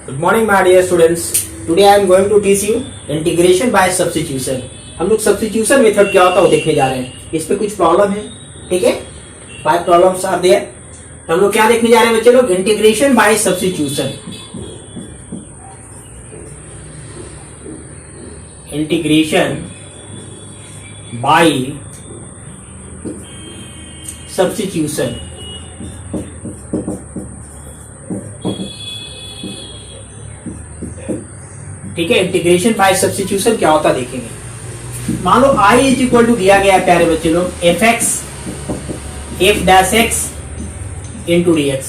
Good morning, my dear students. Today I am going to teach you integration by substitution. हम लोग substitution method क्या होता है वो देखने जा रहे हैं. इस पे कुछ प्रॉब्लम है, ठीक है. 5 प्रॉब्लम्स आर देयर. हम लोग क्या देखने जा रहे हैं बच्चे लोग? Integration by substitution. Integration by substitution. ठीक है. इंटीग्रेशन बाय सब्स्टिट्यूशन क्या होता देखेंगे. मान लो i इज इक्वल टू दिया गया है प्यारे बच्चे लोग F x F dash x into d x.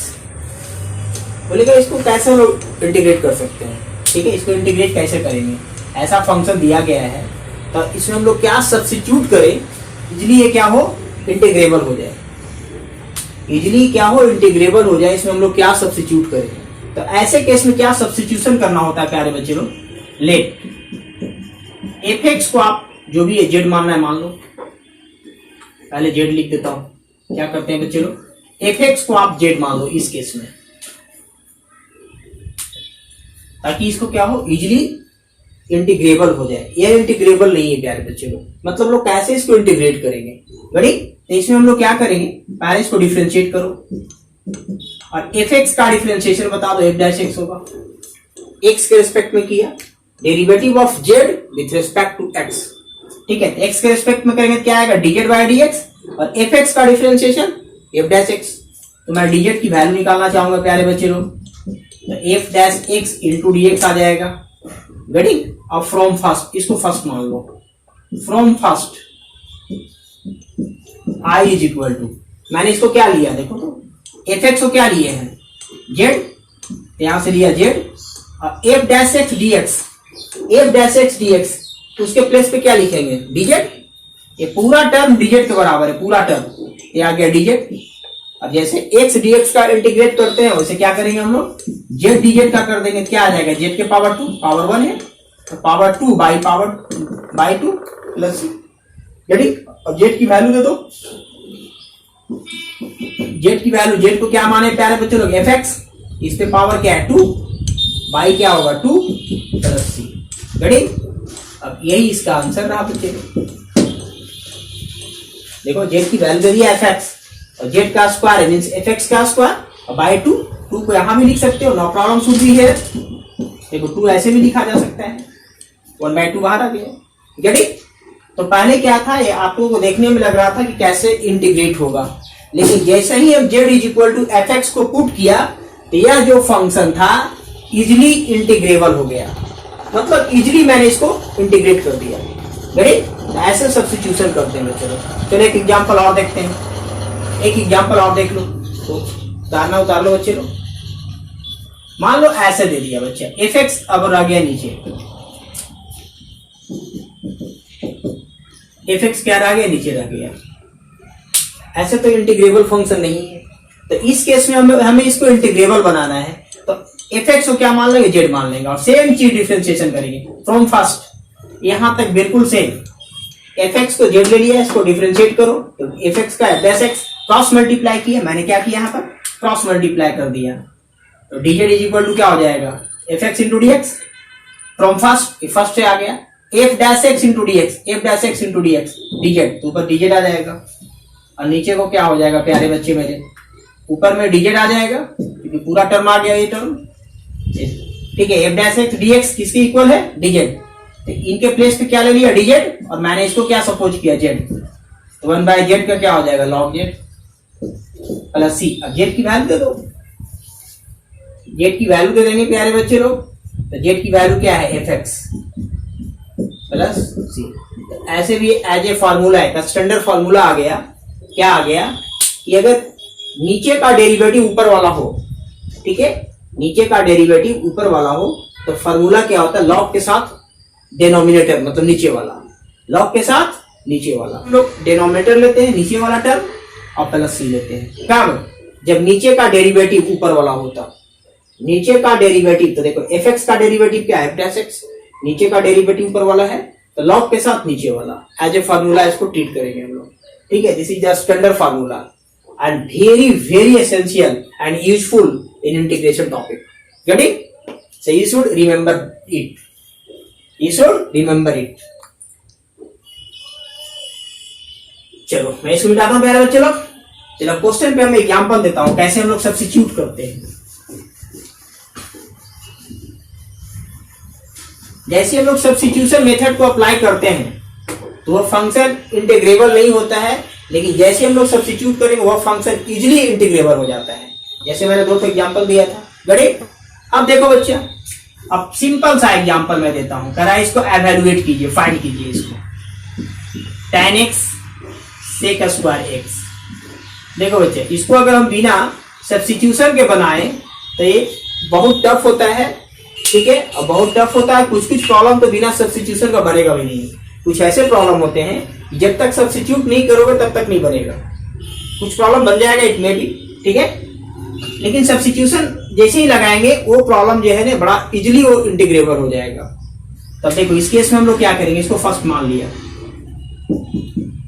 बोलेगा इसको कैसे हम लोग इंटीग्रेट कर सकते हैं. ठीक है. इसको इंटीग्रेट कैसे करेंगे. ऐसा फंक्शन दिया गया है तो इसमें हम लोग क्या सब्स्टिट्यूट करें इजिली ये क्या हो इंटीग्रेबल हो जाए. इजिली क्या हो इंटीग्रेबल हो जाए. इसमें हम लोग क्या सब्स्टिट्यूट करें. तो ऐसे केस में क्या सब्स्टिट्यूशन करना होता है प्यारे बच्चे लोग. लेट एफ एक्स को आप जो भी है जेड मानना है मान लो. पहले जेड लिख देता हूं. क्या करते हैं बच्चे लोग. एफ एक्स को आप जेड मान लो इस केस में, ताकि इसको क्या हो इजिली इंटीग्रेबल हो जाए. ये इंटीग्रेबल नहीं है प्यारे बच्चे लोग. मतलब लोग कैसे इसको इंटीग्रेट करेंगे बड़ी. तो इसमें हम लोग क्या करेंगे. पहले इसको डिफरेंशिएट करो और एफ एक्स का डिफरेंशिएशन बता दो. एफ डैश एक्स होगा एक्स के रिस्पेक्ट में किया. Derivative of z with respect to x. ठीक है. एक्स के रिस्पेक्ट में करेंगे क्या आएगा डीजेड बाय डीएक्स. और एफ एक्स का डिफरेंशिएशन एफ डैश एक्स. तो मैं डीजेड की वैल्यू निकालना चाहूंगा प्यारे बच्चे लोग. तो f dash x into dx आ जाएगा. गड़ी. अब फ्रॉम फर्स्ट इसको फर्स्ट मान लो. From first I is equal to मैंने इसको क्या लिया देखो तो एफ एक्स को क्या लिए हैं जेड. यहां से लिया जेड और f dash x dx. F dash x dx तो उसके प्लेस पे क्या लिखेंगे डीजेड. ये पूरा टर्म डीजेड के बराबर है. पूरा टर्म ये आ गया डीजेड. अब जैसे एक्स डीएक्स का इंटीग्रेट करते हैं वैसे क्या करेंगे हम लोग जेड डीजेड का कर देंगे. क्या आ जाएगा जेड के पावर 2 पावर 1 है तो पावर 2 बाई 2 प्लस रेडी. अब जेड की वैल्यू दे दो. जेड की वैल्यू जेड को क्या माने प्यारे बच्चे लोग एफ एक्स. इस पे पावर क्या है 2 बाई क्या होगा 2 प्लस सी. रेडी. अब यही इसका आंसर रहा बच्चे. देखो जेड की वैल्यू दे दिया एफ एक्स और जेड का स्क्वायर है मींस एफ एक्स का स्क्वायर बाई 2 को यहां भी लिख सकते हो. No problem should be here. देखो 2 ऐसे भी लिखा जा सकता है. 1/2 बाहर आ गया. रेडी. तो पहले क्या था ये आप लोगों को देखने में लग रहा था कि कैसे इंटीग्रेट होगा, लेकिन जैसे ही हम z is equal to f x को पुट किया तो यह जो फंक्शन था इजिली इंटीग्रेबल हो गया. मतलब इजिली मैंने इसको इंटीग्रेट कर दिया. रेडी. तो ऐसे सब्स्टिट्यूशन करते हैं चलो. चलो एक एग्जांपल और देखते हैं. एक एग्जांपल और देख लो. तो उतार लो बच्चे लोग. मान लो ऐसे दे दिया बच्चे एफ एक्स अब रह गया नीचे. एफ एक्स क्या रह गया नीचे रह गया. ऐसे तो इंटीग्रेबल फंक्शन नहीं है. तो इस केस में हमें इसको इंटीग्रेबल बनाना है तो एफ एक्स को क्या मान लेंगे जेड मान लेंगे और सेम चीज डिफरेंशिएशन करेंगे फ्रॉम फर्स्ट यहां तक बिल्कुल सेम. एफ एक्स को जेड ले लिया इसको डिफरेंशिएट करो तो एफ एक्स का एफ एक्स क्रॉस मल्टीप्लाई किया. मैंने क्या किया यहां पर क्रॉस मल्टीप्लाई कर दिया. तो डीजेड इज इक्वल टू क्या हो जाएगा F x into d x. From first से आ गया F dash x into d x. F dash x into d x DZ तो ऊपर डीजेड आ जाएगा और नीचे को क्या हो जाएगा प्यारे बच्चे मेरे ऊपर में डीजेड आ जाएगा क्योंकि पूरा टर्म आ गया ये टर्म. ठीक है. F dash x d x किसके इक्वल है डीजेड. तो इनके प्लेस पे क्या ले लिया डीजेड और मैंने इसको क्या सपोज किया जेड. तो 1/जेड का क्या हो जाएगा लॉग जेड प्लस सी. अब जेड की वैल्यू दे दो. जेड की वैल्यू दे देंगे प्यारे बच्चे लोग. तो जेड की वैल्यू क्या है एफ एक्स प्लस सी. ऐसे भी एज ए फॉर्मूला है स्टैंडर्ड फॉर्मूला आ गया. क्या आ गया कि अगर नीचे का डेरिवेटिव ऊपर वाला हो. ठीक है. नीचे का डेरिवेटिव ऊपर वाला हो तो फॉर्मूला क्या होता है लॉग के साथ डिनोमिनेटर मतलब नीचे वाला. लॉग के साथ नीचे वाला. हम लोग डिनोमिनेटर लेते हैं नीचे वाला टर्म और प्लस सी लेते हैं. कब जब नीचे का डेरिवेटिव ऊपर वाला होता. नीचे का डेरिवेटिव तो देखो एफ एक्स का डेरिवेटिव क्या है एफ डैश एक्स. नीचे का डेरिवेटिव ऊपर वाला है तो लॉग के साथ नीचे वाला एज ए फॉर्मूला इसको ट्रीट करेंगे हम लोग. ठीक है. This is the standard formula and very essential and useful in integration topic. Get it? So you should remember it. You should remember it. चलो मैं इसको मिटाता हूँ प्यारे बच्चे लोग। चलो क्वेश्चन पे हम एग्जाम्पल देता हूँ कैसे हम लोग सब्स्टिट्यूट करते हैं। जैसे हम लोग सब्स्टिट्यूशन मेथड को अप्लाई करते हैं तो वह फंक्शन इंटीग्रेबल नहीं होता है, लेकिन जैसे हम लोग सब्स्टिट्यूट करेंगे वह फंक्शन इजीली इंटीग्रेबल हो जाता है। जैसे मैंने दो एग्जाम्पल दिया था गड़े। अब देखो बच्चा, अब सिंपल सा एग्जाम्पल मैं देता हूं, करा इसको एवेलुएट कीजिए, फाइंड कीजिए इसको। tan x sec square x। देखो बच्चे, इसको अगर हम बिना सब्स्टिट्यूशन के बनाए तो ये बहुत टफ होता है, ठीक है। और बहुत टफ होता है, कुछ कुछ प्रॉब्लम तो बिना सब्स्टिट्यूशन का बनेगा भी नहीं। कुछ ऐसे प्रॉब्लम होते हैं जब तक सब्स्टिट्यूट नहीं करोगे तब तक नहीं बनेगा। कुछ प्रॉब्लम बन जाएगा इट में भी, ठीक है, लेकिन सब्स्टिट्यूशन जैसे ही लगाएंगे वो प्रॉब्लम जो है ना बड़ा इजीली वो इंटीग्रेबल हो जाएगा। तब देखो इस केस में हम लोग क्या करेंगे, इसको फर्स्ट मान लिया,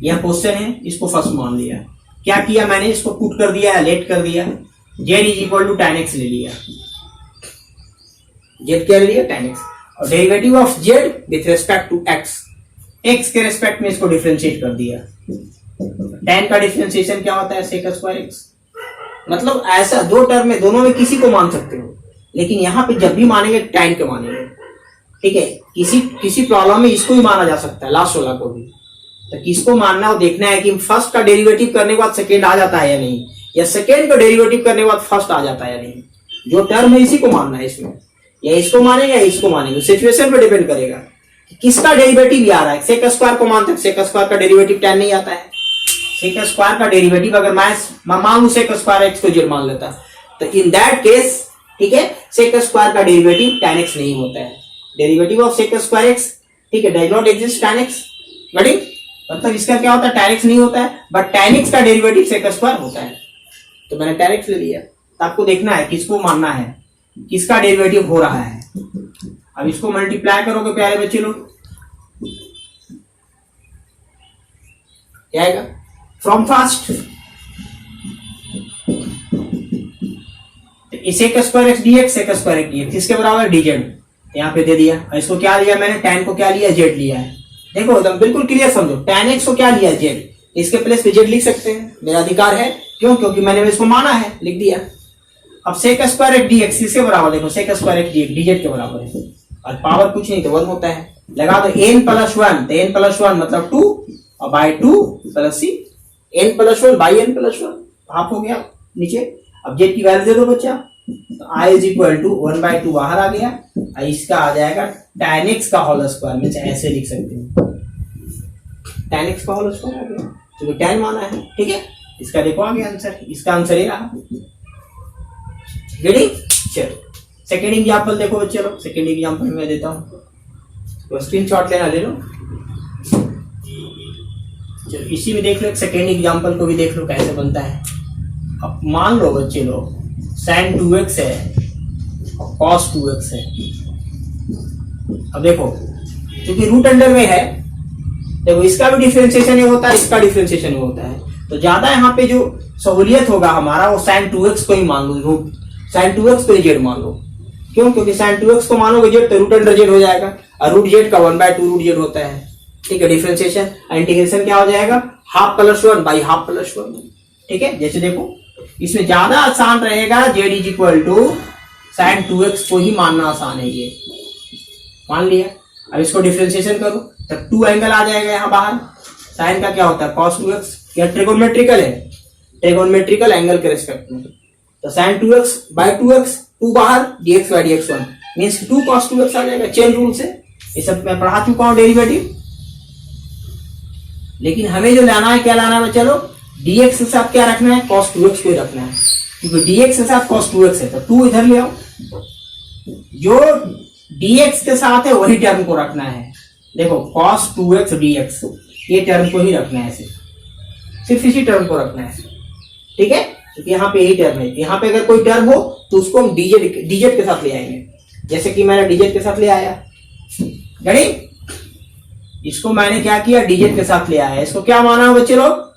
यह क्वेश्चन है, इसको फर्स्ट मान लिया। क्या किया मैंने, इसको पुट कर दिया, लेट कर दिया, z is equal to tan x ले लिया। z क्या ले लिया, tan x, और derivative of z with respect to x, x के रेस्पेक्ट में इसको डिफरेंशिएट कर दिया। tan का डिफरेंशिएशन क्या होता है, sec स्क्वायर x। मतलब ऐसा दो टर्म में, दोनों में किसी को मान सकते हो, लेकिन यहाँ पे जब भी मानेंगे tan के मानेंगे, ठीक है। किसी प्रॉब्लम में इसको ही माना जा सकता है, लास्ट वाला को भी। तो किसको मानना है वो देखना है कि फर्स्ट का डेरिवेटिव करने के बाद सेकेंड आ जाता है या नहीं, या सेकेंड का डेरिवेटिव करने के बाद फर्स्ट आ जाता है या नहीं। जो टर्म है इसी को मानना है इसमें, या इसको मानेगा या इसको मानेंगे, सिचुएशन पे डिपेंड करेगा कि किसका डेरिवेटिव आ रहा है। सेक स्क्वायर को मानते हैं, सेक स्क्वायर का डेरिवेटिव tan नहीं आता है। सेक स्क्वायर का डेरिवेटिव अगर मैं मान लू सेक स्क्वायर x को जेड मान लेता, तो इन दैट केस, ठीक है, सेक स्क्वायर का डेरिवेटिव tan x नहीं होता है। Derivative of sec square x, ठीक है, does not exist tan x। बड़ी मतलब इसका क्या होता है, tan x नहीं होता है, बट tan x का डेरिवेटिव सेक स्क्वायर होता है। तो मैंने tan x ले लिया। तो आपको देखना है किसको मानना है, किसका डेरिवेटिव हो रहा है। अब इसको मल्टीप्लाई करोगे प्यारे बच्चे लोग, क्या आएगा, from first sec square x d x, sec square x d x किसके बराबर, डीजेड। यहाँ पे दे दिया। इसको क्या लिया मैंने, tan को क्या लिया, जेड लिया है। देखो एकदम बिल्कुल क्लियर समझो, tan x को क्या लिया, जेड, इसके प्लेस पे जेड लिख सकते हैं, मेरा अधिकार है। क्यों, क्योंकि मैंने इसको माना है, लिख दिया। अब sec square x d x किसके बराबर, देखो sec square x d x dz के बराबर है, और पावर कुछ नहीं तो 1 होता है। लगा दो n प्लस 1, तो n प्लस 1 मतलब 2, और by 2 plus c, n plus 1 by n plus 1 half हो गया नीचे। अब जेड की वैल्यू दे दो बच्चा, तो i इज इक्वल टू 1/2 बाहर आ गया, और इसका आ जाएगा tan x का होल स्क्वायर में, ऐसे लिख सकते हैं, tan x का होल स्क्वायर आ गया, क्योंकि tan माना है, ठीक है। इसका देखो आ गया आंसर, इसका आंसर ये रहा। रेडी, चलो सेकेंड एग्जांपल देखो बच्चे लोग। सेकेंड एग्जांपल मैं देता हूं, तो स्क्रीनशॉट लेना, ले लो। चलो इसी में देख लो, सेकेंड एग्जांपल को भी देख लो कैसे बनता है। अब मान लो बच्चे लोग sin 2x है और cos 2x है। अब देखो क्योंकि रूट अंडर में है, देखो इसका भी डिफरेंशिएशन ये होता है, इसका डिफरेंशिएशन ये होता है, तो ज्यादा यहाँ पे जो सहूलियत होगा हमारा वो sin 2x को ही मान लो, रूट sin 2x को ही जेड मान लो। क्यों, क्योंकि sin 2x को मानोगे जेड तो रूट अंडर जेड हो जाएगा, और रूट जेड का 1/2 रूट जेड होता है, ठीक है। डिफरेंशिएशन इंटीग्रेशन क्या हो जाएगा, half plus 1 by half plus 1, ठीक है। जैसे देखो इसमें ज्यादा आसान रहेगा, z is equal to sin 2x को ही मानना आसान है, ये मान लिया। अब इसको डिफरेंशिएशन करो तब 2 एंगल आ जाएगा यहाँ बाहर। साइन का क्या होता है, cos 2x, क्या ट्रिगोनोमेट्रिकल है, ट्रिगोनोमेट्रिकल एंगल के रिस्पेक्ट में, तो sin 2x बाई 2x, 2 बाहर, dx by dx 1 means 2 cos 2x आ जाएगा चेन रूल से। ये सब मैं पढ़ा चुका हूँ डेरिवेटिव, लेकिन हमें जो लाना है, क्या लाना है चलो, dx के साथ क्या रखना है, cos 2x को ही रखना है, क्योंकि dx के साथ cos 2x है, तो 2 इधर ले आओ, जो dx के साथ है वही टर्म को रखना है। देखो cos 2x dx, ये टर्म को ही रखना है, सिर्फ इसी टर्म को रखना है, ठीक है, क्योंकि यहाँ पे यही टर्म है। यहाँ पे अगर कोई टर्म हो तो उसको हम dz के साथ ले आएंगे, जैसे कि मैंने dz के साथ ले आया, गणी इसको मैंने क्या किया, dz के साथ ले आया। इसको क्या माना है बच्चे लोग,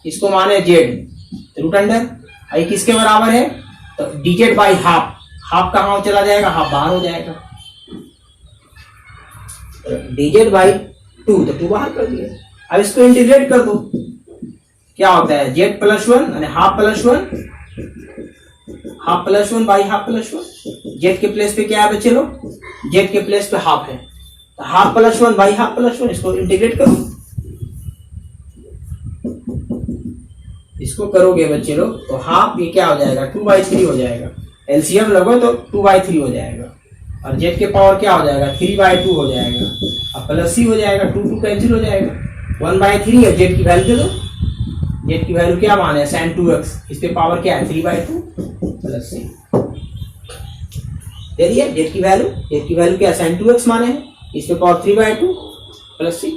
इसको माने z, रूट अंडर, आई किसके बराबर है, तो dz बाई हाफ, हाफ कहाँ चला जाएगा, हाफ बाहर हो जाएगा, dz बाई 2 तो 2 बाहर कर दिया। अब इसको इंटीग्रेट कर दो, क्या होता है z प्लस 1 यानी half plus 1, half plus 1 by half plus 1। z के प्लेस पे क्या है बच्चे लोग, z के प्लेस पे हाफ है, तो half plus 1 by half plus 1, इसको इंटीग्रेट करो। इसको करोगे बच्चे लोग तो हाफ ये क्या हो जाएगा 2/3 हो जाएगा, एलसीएम लगो तो 2/3 हो जाएगा, और z के पावर क्या हो जाएगा 3/2 हो जाएगा, अब प्लस सी हो जाएगा, 2 कैंसिल हो जाएगा, 1/3 है, z की वैल्यू दे दो, z की वैल्यू क्या माने sin 2x, इस पे पावर क्या है 3/2 प्लस सी दे दिया। z की वैल्यू क्या sin 2x माने है, इस पे पावर 3/2 प्लस सी।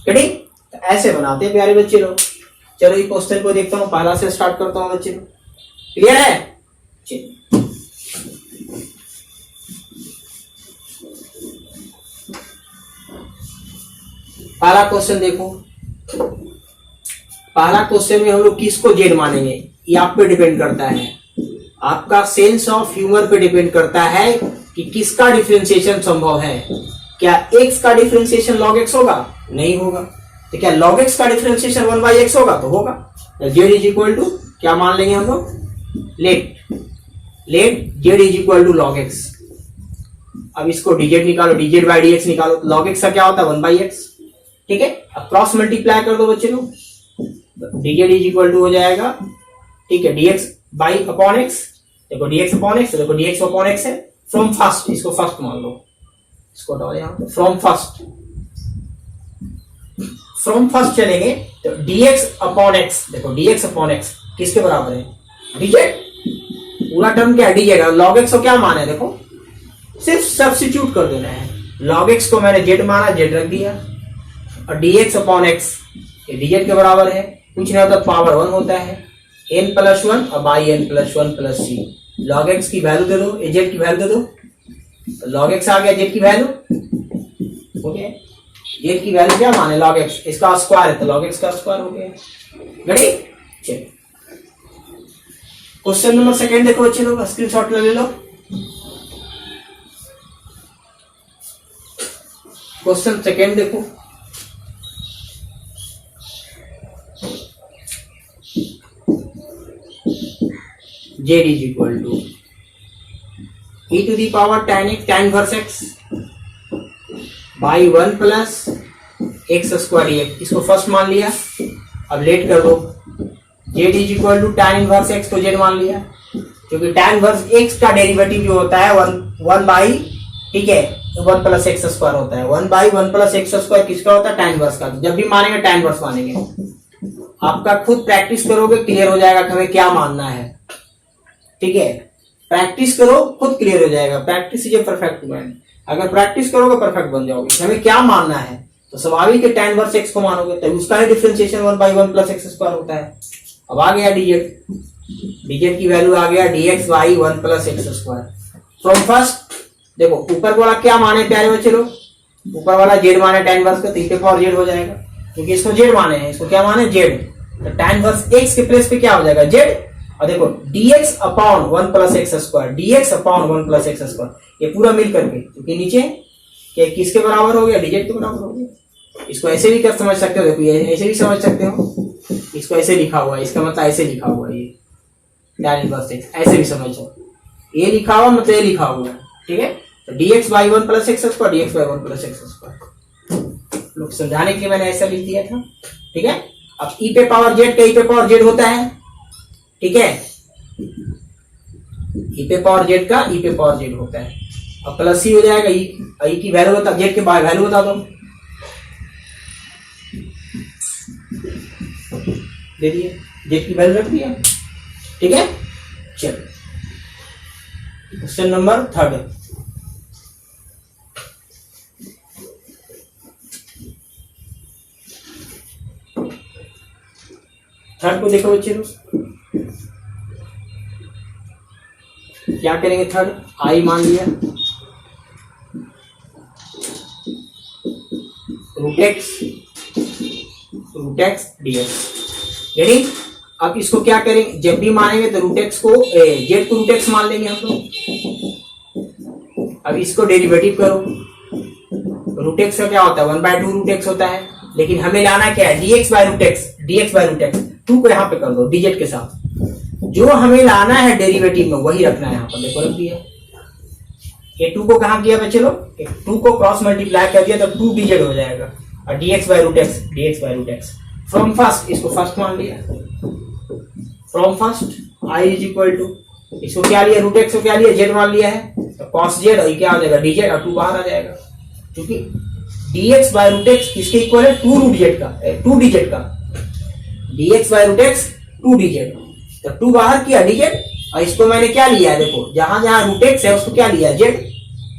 ठीक, तो ऐसे बनाते हैं प्यारे बच्चे लोग। चलो ये क्वेश्चन को देखता हूँ, पहला से स्टार्ट करता हूँ बच्चे लोग, क्लियर है। चलिए पहला क्वेश्चन देखो, पहला क्वेश्चन में हम लोग किसको जेड मानेंगे, ये आप पे डिपेंड करता है, आपका सेंस ऑफ ह्यूमर पे डिपेंड करता है कि किसका डिफरेंशिएशन संभव है। क्या x का डिफरेंशिएशन log x होगा, नहीं होगा, तो क्या log x का डिफरेंशिएशन 1/x होगा, तो होगा। z इज इक्वल टू क्या मान लेंगे हम लोग, let z is equal to log x। अब इसको dz निकालो, dz बाई dx निकालो, log x का क्या होता है 1/x, ठीक है। अब क्रॉस मल्टीप्लाई कर दो बच्चे लोग, dz इज इक्वल टू हो जाएगा, ठीक है, dx बाई अपॉन x, देखो dx अपॉन x, देखो dx अपॉन x है, फ्रॉम फर्स्ट, इसको फर्स्ट मान लो, इसको हटाओ यहाँ पे, फ्रॉम फर्स्ट चलेंगे तो dx अपॉन x, देखो dx अपॉन x किसके बराबर है, dz, पूरा टर्म क्या है dz, log x को क्या माना है, देखो सिर्फ सब्स्टिट्यूट कर देना है, log x को मैंने z माना, z रख दिया, और dx अपॉन x ये dz के बराबर है, कुछ नहीं होता पावर 1 होता है, n प्लस 1 और by n plus 1 plus c. log x की वैल्यू दे दो, z की वैल्यू दे दो, तो log x आ गया, z की वैल्यू हो गया, z की वैल्यू क्या माने log x, इसका स्क्वायर है तो log x का स्क्वायर हो गया। रेडी, चलिए क्वेश्चन नंबर सेकंड देखो बच्चे लोग, स्क्रीनशॉट ले लो। क्वेश्चन सेकंड देखो, z is equal to e to the power tan x tan inverse x by 1 plus x square dx, इसको फर्स्ट मान लिया। अब लेट कर दो, z is equal to tan inverse x, तो z मान लिया, क्योंकि tan inverse x का डेरिवेटिव जो होता है 1 बाई, ठीक है, 1 प्लस एक्स स्क्वायर होता है, 1 बाई 1 प्लस एक्स स्क्वायर किसका होता है, tan inverse का। जब भी मानेंगे tan inverse मानेंगे, आपका खुद प्रैक्टिस करोगे क्लियर हो जाएगा कि हमें क्या मानना है, ठीक है, प्रैक्टिस करो खुद क्लियर हो जाएगा, practice is a perfect man, अगर प्रैक्टिस करोगे परफेक्ट बन जाओगे। हमें क्या मानना है, तो स्वाभाविक है tan इनवर्स x को मानोगे, तब उसका ही डिफरेंशिएशन 1/1 प्लस एक्स स्क्वायर होता है। अब आ गया dz की वैल्यू आ गया dx by 1 plus x square from first. देखो ऊपर वाला क्या माने प्यारे बच्चे लोग, ऊपर वाला z माने tan इनवर्स का, तो इसके पावर z हो जाएगा, क्योंकि इसको z माने हैं, इसको क्या माने z, तो tan इनवर्स x के प्लेस पे क्या हो जाएगा z, और देखो dx upon 1 plus x square, dx upon 1 plus x square, ये पूरा मिल करके, क्योंकि नीचे क्या किसके बराबर हो गया, dz के बराबर हो गया। इसको ऐसे भी कर समझ सकते हो, देखो ये ऐसे भी समझ सकते हो, इसको ऐसे लिखा हुआ है, इसका मतलब ऐसे लिखा हुआ है, ये tan इनवर्स x ऐसे भी समझो, ये लिखा हुआ मतलब ये लिखा हुआ है, ठीक है। तो dx by 1 plus x square, dx by 1 plus x square, लोग समझाने के लिए मैंने ऐसा लिख दिया था, ठीक है। अब e पे पावर z का e पे पावर z होता है, ठीक है, e पे पावर z का e पे पावर z होता है, अब प्लस सी हो जाएगा, e की वैल्यू बता, z के बाय वैल्यू बता दो, दे दिए, z की वैल्यू रख दिया, ठीक है। चलो क्वेश्चन नंबर थर्ड, थर्ड को देखो बच्चे लोग, क्या करेंगे, थर्ड आई मान लिया, रूट एक्स dx, यानी अब इसको क्या करेंगे, जब भी मानेंगे तो रूट एक्स को जेड को रूट एक्स मान लेंगे हम लोग, अब इसको डेरिवेटिव करो, रूट एक्स का क्या होता है 1/2 रूट एक्स होता है, लेकिन हमें लाना क्या है dx by root x, dx by root x. 2 को यहाँ पे कर दो डिजिट के साथ, जो हमें लाना है डेरिवेटिव में वही रखना है यहाँ पर, देखो रख दिया। ये 2 को कहाँ किया बच्चे लोग, 2 को क्रॉस मल्टीप्लाई कर दिया तो 2 डिजिट हो जाएगा, और dx by root x, dx by root x. From first इसको फर्स्ट मान लिया, from first i is equal to, इसको क्या लिया रूट एक्स को क्या लिया जेड मान लिया है, तो कॉस जेड, और ये क्या हो जाएगा dz, और 2 बाहर आ जाएगा, क्योंकि dx बाय रूट एक्स किसके इक्वल है 2 रूट जेड का, 2 डिजिट का, dx by root x 2 digit, तो 2 बाहर किया dz, और इसको मैंने क्या लिया है देखो, जहां जहां रूट एक्स है उसको क्या लिया जेड,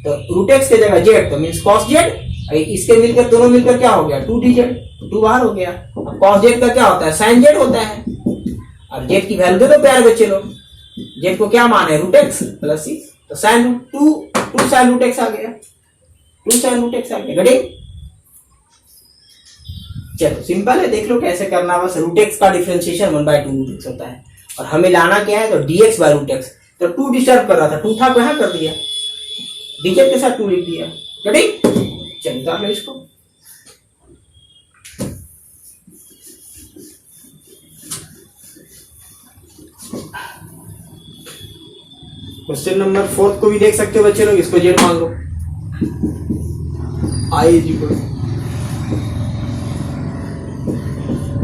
तो रूट एक्स की जगह जेड, तो मींस कॉस जेड, इसके मिलकर दोनों मिलकर क्या हो गया 2 डिजिट, 2 बाहर हो गया। कॉस जेड का क्या होता है साइन जेड होता है, और जेड की वैल्यू दे दो प्यारे बच्चे लोग, जेड को क्या मान है रूट एक्स प्लस सी, तो साइन 2 साइन रूट एक्स आ गया, 2 साइन रूट एक्स आ गया। गड़े चलो सिंपल है, देख लो कैसे करना, बस रूट एक्स का डिफरेंशिएशन 1/2 रूट एक्स होता है, और हमें लाना क्या है तो dx बाय रूट एक्स, तो 2 डिस्टर्ब कर रहा था, 2 था को यहाँ कर दिया, dz के साथ 2 लिख दिया। गड़े चलो उतार लो इसको, क्वेश्चन नंबर 4 को भी देख सकते हो बच्चे लोग, इसको जेड मान लो, i is equal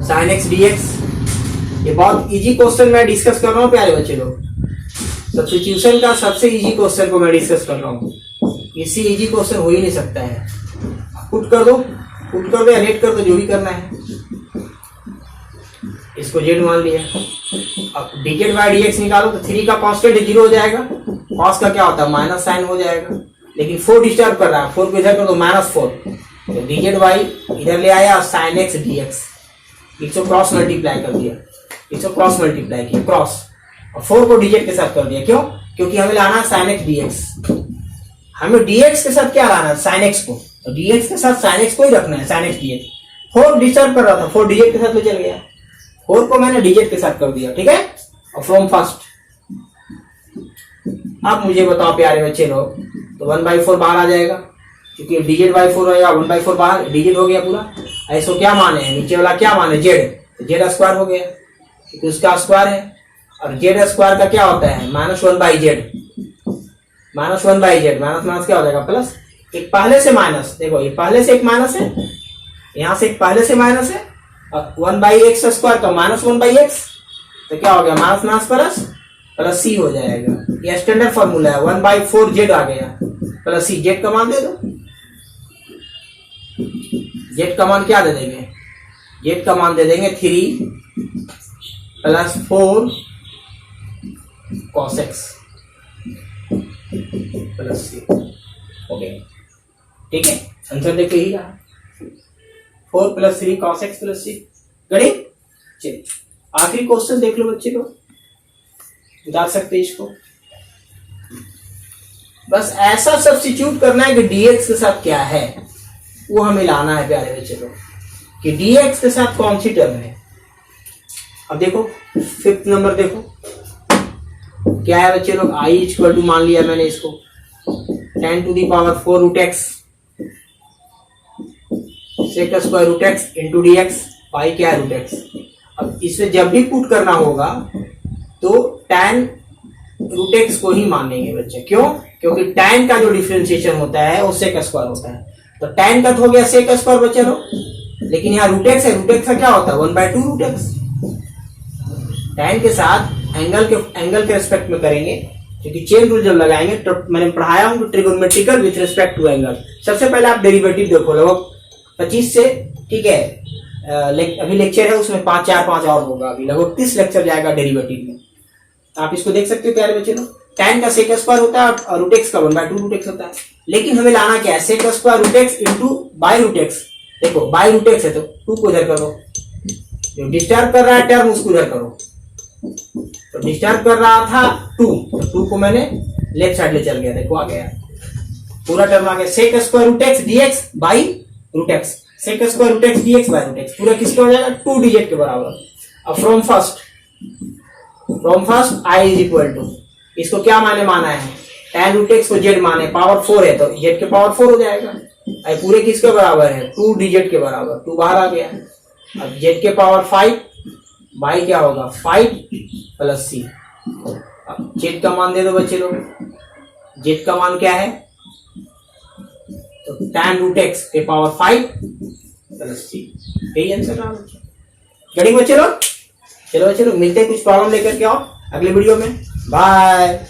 sine x dx। ये बहुत इजी क्वेश्चन मैं डिस्कस कर रहा हूँ प्यारे बच्चे लोग, सब्स्टिट्यूशन का सबसे इजी क्वेश्चन को मैं डिस्कस कर रहा हूँ, इससे इजी क्वेश्चन हो ही नहीं सकता है। पुट कर दो या लेट कर दो, जो भी करना है। इसको जेड मान लिया, अब dz बाय dx निकालो तो 3 का कांस्टेंट 0 हो जाएगा, कॉस का क्या होता है माइनस साइन हो जाएगा, लेकिन 4 डिस्टर्ब कर रहा है, 4 को इधर कर दो -4, तो dz बाई इधर ले आया साइन एक्स dx, इसको क्रॉस मल्टीप्लाई कर दिया, इसको क्रॉस मल्टीप्लाई किया क्रॉस, और 4 को dz के साथ कर दिया, क्यों, क्योंकि हमें लाना है साइन एक्स dx, हमें dx के साथ क्या लाना है साइन एक्स को, तो dx के साथ साइन एक्स को ही रखना है, साइन एक्स dx। 4 डिस्टर्ब कर रहा था, 4 dz के साथ ले चल गया, 4 को मैंने dz के साथ कर दिया, ठीक है। और फ्रॉम फर्स्ट अब मुझे बताओ प्यारे बच्चे लोग, तो 1/4 बाहर आ जाएगा, क्योंकि dz बाई 4 होगा, 1/4 बाहर, dz हो गया पूरा। ऐसो क्या माने है नीचे वाला, क्या माने जेड, तो जेड स्क्वायर हो गया, क्योंकि उसका स्क्वायर है, और जेड स्क्वायर का क्या होता है -1/z, -1/z, माइनस क्या हो जाएगा प्लस, एक पहले से माइनस, देखो ये पहले से एक माइनस है, यहां से एक पहले से माइनस है, और 1/x स्क्वायर का -1/x, तो क्या हो गया माइनस प्लस सी हो जाएगा, ये स्टैंडर्ड फॉर्मूला है, 1/4 जेड आ गया प्लस सी, जेड का मान दे दो, जेड का मान क्या दे देंगे, जेड का मान दे देंगे 3 + 4 cos x प्लस सी, ओके ठीक है, आंसर देखो यही रहा, 4 + 3 cos x प्लस सी। गड़े चलिए आखिरी क्वेश्चन देख लो बच्चे को, बता सकते हैं इसको, बस ऐसा सब्स्टिट्यूट करना है कि dx के साथ क्या है वो हमें लाना है प्यारे बच्चे लोग, कि dx के साथ कौन सी टर्म है। अब देखो 5th नंबर देखो क्या है बच्चे लोग, i इक्वल टू मान लिया मैंने इसको 10⁴ root x sec square root x into d x, pi क्या है रूट एक्स। अब इसमें जब भी पुट करना होगा तो tan रूट एक्स को ही मान लेंगे बच्चे, क्यों, क्योंकि tan का जो डिफरेंशिएशन होता है वो सेक स्क्वायर होता है, तो tan का तो हो गया सेक स्क्वायर बच्चे लोग, लेकिन यहाँ रूट एक्स है, रूट एक्स का क्या होता है 1/2 रूट एक्स। tan के साथ एंगल के रिस्पेक्ट में करेंगे, क्योंकि चेन रूल जब लगाएंगे तो मैंने पढ़ाया हूं trigonometrical with respect to angle. सबसे पहले आप डेरिवेटिव देखो, लगभग 25 से, ठीक है, अभी लेक्चर है उसमें 5 और होगा, अभी लगभग 30 लेक्चर जाएगा डेरिवेटिव में, आप इसको देख सकते हो प्यारे बच्चे लोग। tan का सेक स्क्वायर होता है और रूट एक्स का 1/2 रूट एक्स होता है, लेकिन हमें लाना क्या है sec square root x into by root x. देखो बाई रूट एक्स है तो 2 को इधर करो, जो डिस्टर्ब कर रहा है टर्म उसको इधर करो, तो डिस्टर्ब कर रहा था 2, तो 2 को मैंने लेफ्ट साइड ले चल गया, देखो आ गया पूरा टर्म आ गया, sec square root x dx by root x, sec square root x dx by root x, पूरा किसका हो जाएगा 2 डिजिट के बराबर। अब from first i is equal to, इसको क्या माने माना है tan रूट एक्स को जेड माने पावर 4 है तो जेड के पावर 4 हो जाएगा। अब पूरे किसके बराबर है 2 डिजिट के बराबर, 2 बाहर आ गया। अब जेड के पावर 5 बाई क्या होगा 5 प्लस सी। अब जेड का मान दे दो बच्चे लोग, जेड का मान क्या है तो tan रूट एक्स के पावर 5 प्लस सी, यही आंसर रहा बच्चे। बच्चे लोग चलो मिलते हैं कुछ प्रॉब्लम लेकर के आओ अगले वीडियो में। बाय।